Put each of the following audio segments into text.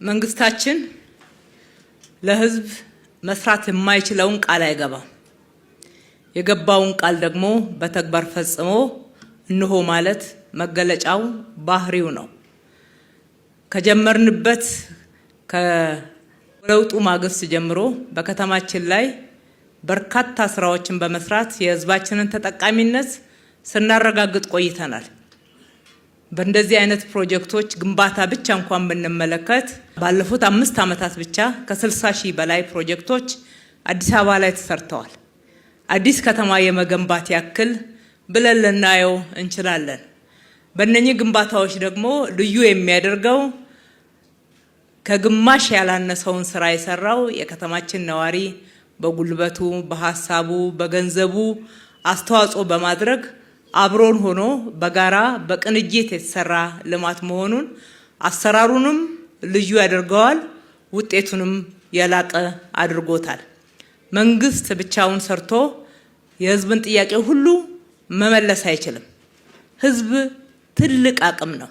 መንግስታችን ለህዝብ መስራት የማይችለውን ቃል አይገባም። የገባውን ቃል ደግሞ በተግባር ፈጽሞ እንሆ ማለት መገለጫው ባህሪው ነው። ከጀመርንበት ከለውጡ ማግስት ጀምሮ በከተማችን ላይ በርካታ ስራዎችን በመስራት የህዝባችንን ተጠቃሚነት ስናረጋግጥ ቆይተናል። በእንደዚህ አይነት ፕሮጀክቶች ግንባታ ብቻ እንኳን ብንመለከት ባለፉት 5 ዓመታት ብቻ ከ60 ሺህ በላይ ፕሮጀክቶች አዲስ አበባ ላይ ተሰርተዋል። አዲስ ከተማ የመገንባት ያክል ብለን ልናየው እንችላለን። በእነኚህ ግንባታዎች ደግሞ ልዩ የሚያደርገው ከግማሽ ያላነሰውን ስራ የሰራው የከተማችን ነዋሪ በጉልበቱ፣ በሐሳቡ፣ በገንዘቡ አስተዋጽኦ በማድረግ አብሮን ሆኖ በጋራ በቅንጅት የተሰራ ልማት መሆኑን አሰራሩንም ልዩ ያደርገዋል፣ ውጤቱንም የላቀ አድርጎታል። መንግስት ብቻውን ሰርቶ የህዝብን ጥያቄ ሁሉ መመለስ አይችልም። ህዝብ ትልቅ አቅም ነው።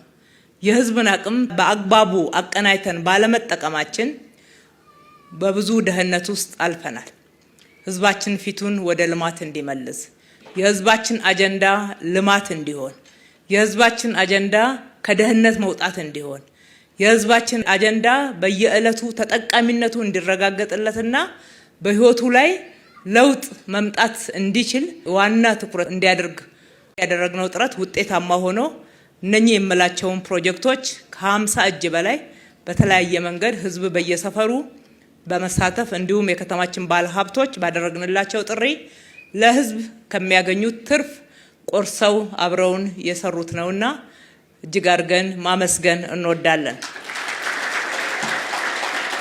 የህዝብን አቅም በአግባቡ አቀናይተን ባለመጠቀማችን በብዙ ድህነት ውስጥ አልፈናል። ህዝባችን ፊቱን ወደ ልማት እንዲመልስ፣ የህዝባችን አጀንዳ ልማት እንዲሆን፣ የህዝባችን አጀንዳ ከድህነት መውጣት እንዲሆን፣ የህዝባችን አጀንዳ በየዕለቱ ተጠቃሚነቱ እንዲረጋገጥለትና በህይወቱ ላይ ለውጥ መምጣት እንዲችል ዋና ትኩረት እንዲያደርግ ያደረግነው ጥረት ውጤታማ ሆኖ እነኚህ የምላቸውን ፕሮጀክቶች ከ50 እጅ በላይ በተለያየ መንገድ ህዝብ በየሰፈሩ በመሳተፍ እንዲሁም የከተማችን ባለሀብቶች ባደረግንላቸው ጥሪ ለህዝብ ከሚያገኙት ትርፍ ቆርሰው አብረውን የሰሩት ነውና እጅግ አድርገን ማመስገን እንወዳለን።